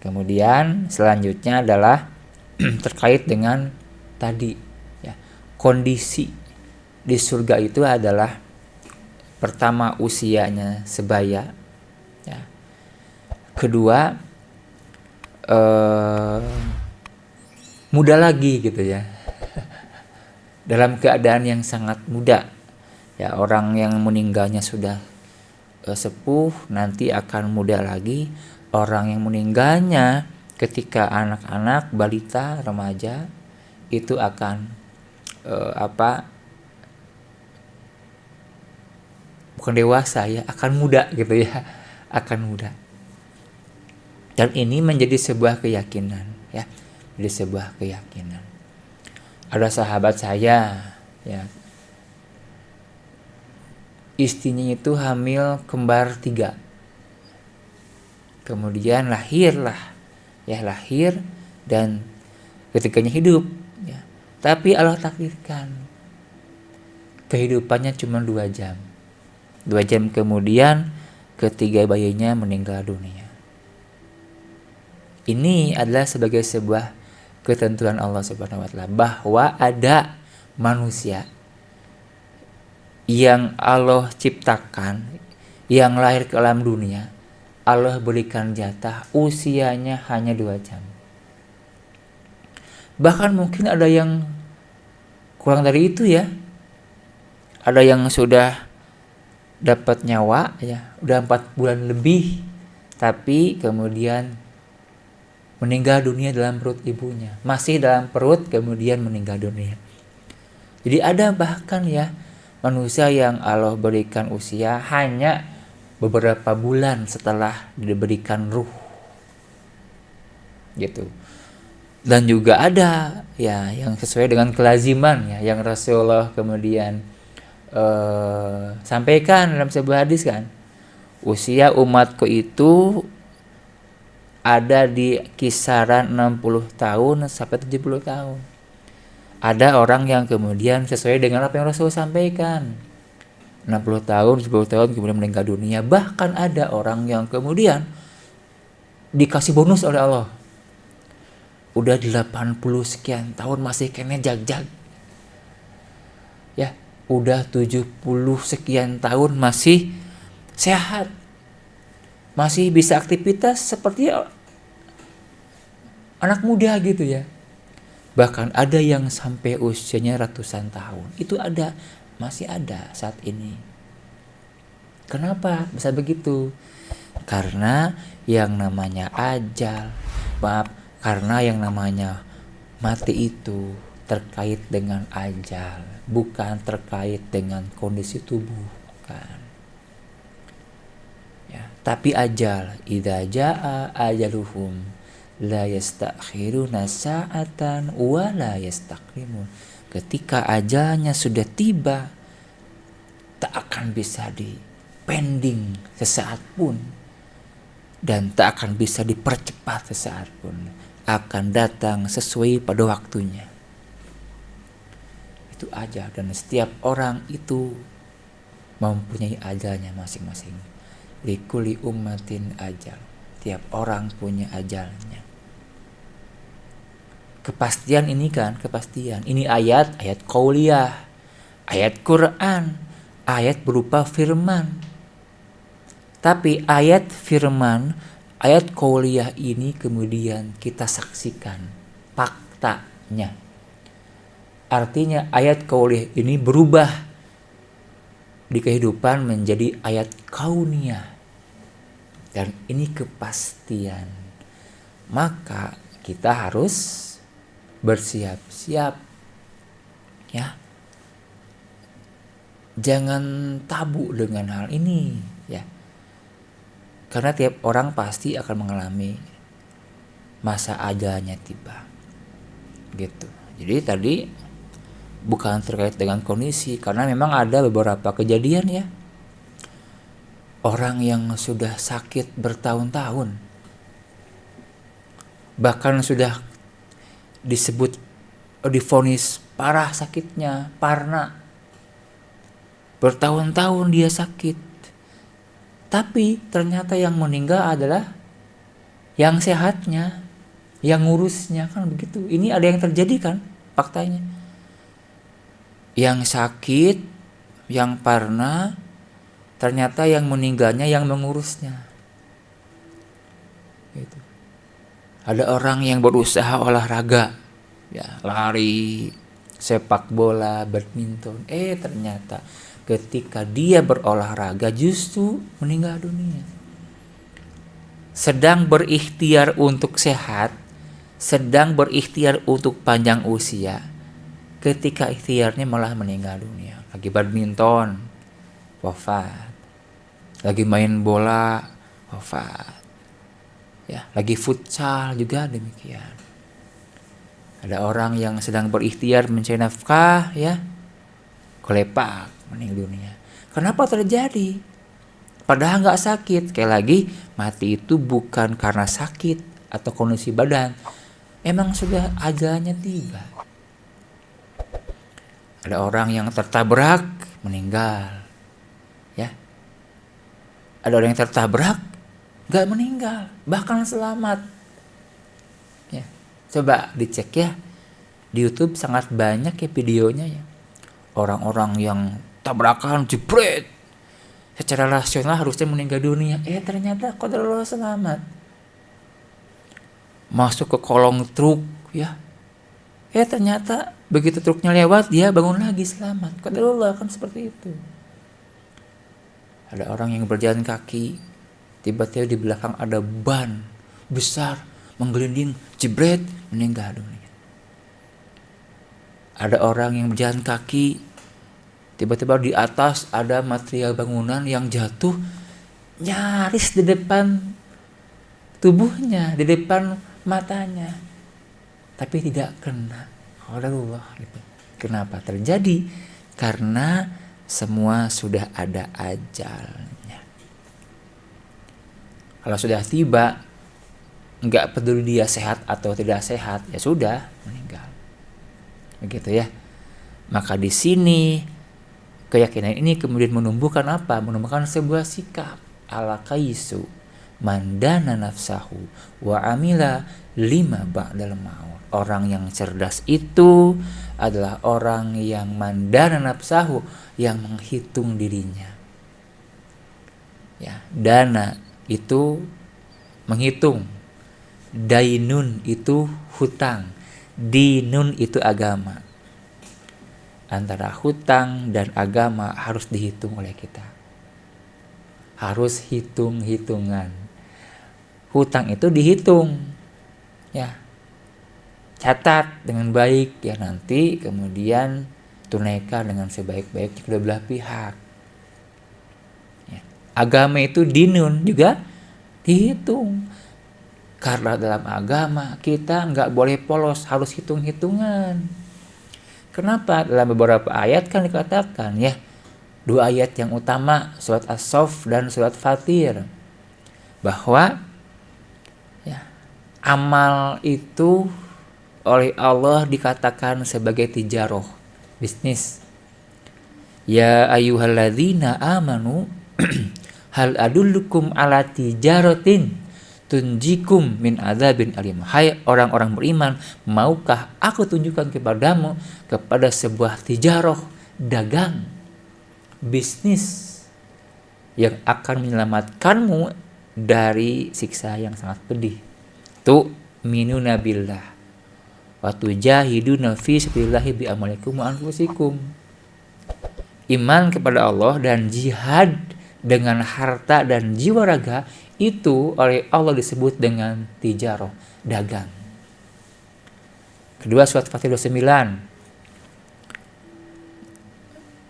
Kemudian selanjutnya adalah terkait dengan tadi ya, kondisi di surga itu adalah pertama usianya sebaya ya. Kedua muda lagi gitu ya. Dalam keadaan yang sangat muda. Ya, orang yang meninggalnya sudah sepuh nanti akan muda lagi. Orang yang meninggalnya ketika anak-anak, balita, remaja itu akan bukan dewasa ya, akan muda gitu ya, akan muda. Dan ini menjadi sebuah keyakinan ya, menjadi sebuah keyakinan. Ada sahabat saya ya, istrinya itu hamil kembar 3. Kemudian lahir dan ketiganya hidup ya. Tapi Allah takdirkan kehidupannya cuma 2 jam. 2 jam kemudian ketiga bayinya meninggal dunia. Ini adalah sebagai sebuah ketentuan Allah Subhanahu wa taala bahwa ada manusia yang Allah ciptakan, yang lahir ke alam dunia, Allah berikan jatah usianya hanya 2 jam. Bahkan mungkin ada yang kurang dari itu ya. Ada yang sudah dapat nyawa ya, udah 4 bulan lebih, tapi kemudian meninggal dunia dalam perut ibunya. Masih dalam perut kemudian meninggal dunia. Jadi ada bahkan ya manusia yang Allah berikan usia hanya beberapa bulan setelah diberikan ruh. Gitu. Dan juga ada ya yang sesuai dengan kelaziman ya, yang Rasulullah kemudian sampaikan dalam sebuah hadis kan. Usia umatku itu ada di kisaran 60 tahun sampai 70 tahun. Ada orang yang kemudian sesuai dengan apa yang Rasul sampaikan, 60 tahun, 70 tahun kemudian meninggal dunia. Bahkan ada orang yang kemudian dikasih bonus oleh Allah. Udah 80 sekian tahun masih kena jag-jag. Ya, udah 70 sekian tahun masih sehat. Masih bisa aktivitas seperti anak muda gitu ya. Bahkan ada yang sampai usianya ratusan tahun. Itu ada, masih ada saat ini. Kenapa bisa begitu? Karena yang namanya ajal, karena yang namanya mati itu terkait dengan ajal, bukan terkait dengan kondisi tubuh, bukan. Ya, tapi ajal, idza jaa ajaluhum la yastakhiruna sa'atan wa la yastaqdimun. Ketika ajalnya sudah tiba, tak akan bisa dipending sesaat pun dan tak akan bisa dipercepat sesaat pun. Akan datang sesuai pada waktunya. Itu ajal, dan setiap orang itu mempunyai ajalnya masing-masing. Likulli ummatin ajal. Tiap orang punya ajalnya. Kepastian ini kan, kepastian. Ini ayat qauliyah, ayat Quran, ayat berupa firman. Tapi ayat firman, ayat qauliyah ini kemudian kita saksikan faktanya. Artinya ayat qauliyah ini berubah di kehidupan menjadi ayat kauniyah. Dan ini kepastian. Maka kita harus bersiap-siap ya. Jangan tabu dengan hal ini ya. Karena tiap orang pasti akan mengalami masa ajalnya tiba. Gitu. Jadi tadi bukan terkait dengan kondisi, karena memang ada beberapa kejadian ya. Orang yang sudah sakit bertahun-tahun, bahkan sudah disebut divonis parah sakitnya, parna, bertahun-tahun dia sakit, tapi ternyata yang meninggal adalah yang sehatnya, yang ngurusnya, kan begitu. Ini ada yang terjadi kan faktanya. Yang sakit, yang parna, ternyata yang meninggalnya yang mengurusnya. Gitu. Ada orang yang berusaha olahraga, ya lari, sepak bola, badminton. Ternyata ketika dia berolahraga justru meninggal dunia. Sedang berikhtiar untuk sehat, sedang berikhtiar untuk panjang usia, ketika ikhtiarnya malah meninggal dunia. Lagi badminton, wafat. Lagi main bola, wafat. Ya, lagi futsal juga demikian. Ada orang yang sedang berikhtiar mencari nafkah, ya, kelepak, meninggal dunia. Kenapa terjadi? Padahal nggak sakit. Sekali lagi, mati itu bukan karena sakit atau kondisi badan. Emang sudah ajalnya tiba. Ada orang yang tertabrak, meninggal. Ya. Ada orang yang tertabrak, nggak meninggal, bahkan selamat. Ya. Coba dicek ya. Di YouTube sangat banyak ya videonya ya. Orang-orang yang tabrakan, jebret. Secara rasional harusnya meninggal dunia. Ternyata qadarullah selamat. Masuk ke kolong truk ya. Ternyata begitu truknya lewat dia bangun lagi selamat. Qadarullah kan seperti itu. Ada orang yang berjalan kaki, tiba-tiba di belakang ada ban besar menggelinding, jebret, meninggal dunia. Ada orang yang berjalan kaki, tiba-tiba di atas ada material bangunan yang jatuh nyaris di depan tubuhnya, di depan matanya, tapi tidak kena. Qadarullah gitu. Kenapa terjadi? Karena semua sudah ada ajalnya. Kalau sudah tiba, nggak peduli dia sehat atau tidak sehat, ya sudah meninggal. Begitu ya. Maka di sini keyakinan ini kemudian menumbuhkan apa? Menumbuhkan sebuah sikap ala kaisu mandana nafsahu wa amila lima ba'dal maut. Orang yang cerdas itu adalah orang yang mandana nafsahu, yang menghitung dirinya. Ya, dana itu menghitung. Dainun itu hutang. Dinun itu agama. Antara hutang dan agama harus dihitung oleh kita. Harus hitung-hitungan. Hutang itu dihitung. Ya. Catat dengan baik ya, nanti kemudian tunaikan dengan sebaik-baiknya kedua belah pihak. Ya. Agama itu dinun juga dihitung. Karena dalam agama kita nggak boleh polos, harus hitung-hitungan. Kenapa? Dalam beberapa ayat kan dikatakan ya, dua ayat yang utama surat As-Saff dan surat Fatir, bahwa ya, amal itu oleh Allah dikatakan sebagai tijaroh, bisnis. Ya ayyuhalladzina amanu hal adullukum ala tijaratin tunjikum min adzabin alim. Hai orang-orang beriman, maukah aku tunjukkan kepadamu kepada sebuah tijaroh, dagang, bisnis yang akan menyelamatkanmu dari siksa yang sangat pedih. Tu minuna billah wa tujahiduna fi sabilillahi bi amwalikum wa anfusikum. Iman kepada Allah dan jihad dengan harta dan jiwa raga itu oleh Allah disebut dengan tijaroh, dagang. Kedua surat Fatir 29.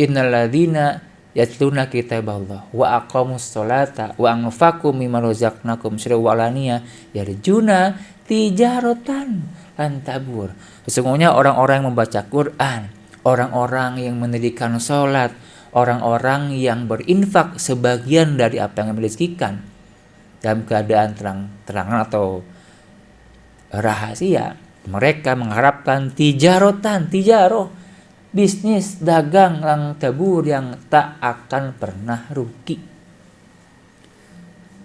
Innalladzina yatluna kitaballah wa aqamus sholata wa anfaqu mimma razaqnakum sirran wa alaniyah yarjuna tijaratan lan tabur. Sesungguhnya orang-orang yang membaca Quran, orang-orang yang mendirikan sholat, orang-orang yang berinfak sebagian dari apa yang direzekikan dalam keadaan terang-terangan atau rahasia, mereka mengharapkan tijaroh, bisnis, dagang, lang tabur yang tak akan pernah rugi.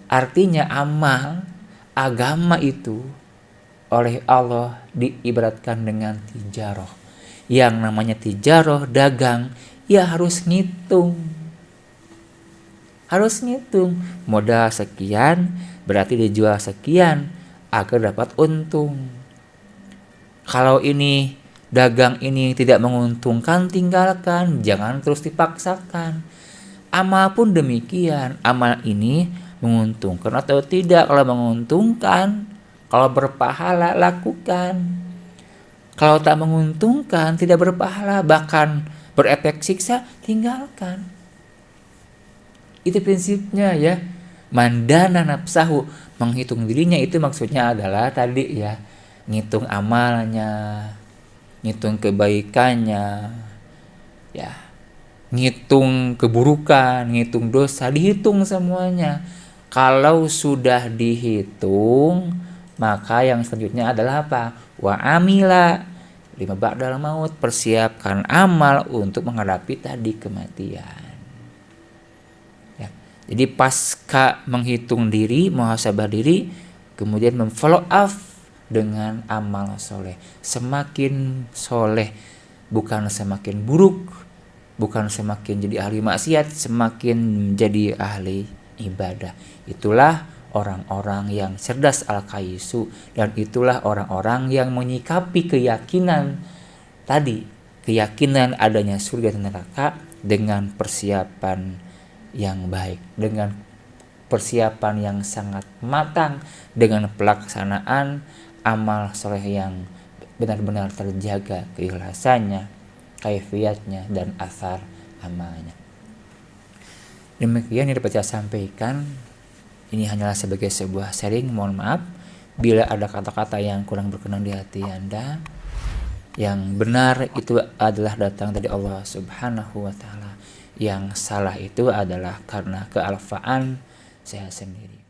Artinya agama itu oleh Allah diibaratkan dengan tijaroh. Yang namanya tijaroh, dagang, ya harus ngitung. Harus ngitung. Modal sekian, berarti dijual sekian agar dapat untung. Kalau ini dagang ini tidak menguntungkan, tinggalkan, jangan terus dipaksakan. Amal pun demikian, amal ini menguntungkan atau tidak. Kalau menguntungkan, kalau berpahala, lakukan. Kalau tak menguntungkan, tidak berpahala, bahkan berefek siksa, tinggalkan. Itu prinsipnya ya. Mandana nafsahu, menghitung dirinya, itu maksudnya adalah tadi ya, ngitung amalnya, ngitung kebaikannya, ya, ngitung keburukan, ngitung dosa, dihitung semuanya. Kalau sudah dihitung, maka yang selanjutnya adalah apa? Wa amila lima ba'dal maut, persiapkan amal untuk menghadapi tadi kematian. Ya. Jadi pasca menghitung diri, muhasabah diri, kemudian memfollow up dengan amal soleh. Semakin soleh, bukan semakin buruk, bukan semakin jadi ahli maksiat, semakin menjadi ahli ibadah. Itulah orang-orang yang cerdas al-kaisu, dan itulah orang-orang yang menyikapi keyakinan tadi, keyakinan adanya surga dan neraka dengan persiapan yang baik, dengan persiapan yang sangat matang, dengan pelaksanaan amal soleh yang benar-benar terjaga keikhlasannya, kaifiyatnya, dan asar amalnya. Demikian yang dapat saya sampaikan. Ini hanyalah sebagai sebuah sharing. Mohon maaf bila ada kata-kata yang kurang berkenan di hati Anda. Yang benar itu adalah datang dari Allah Subhanahu wa Ta'ala. Yang salah itu adalah karena kealfaan saya sendiri.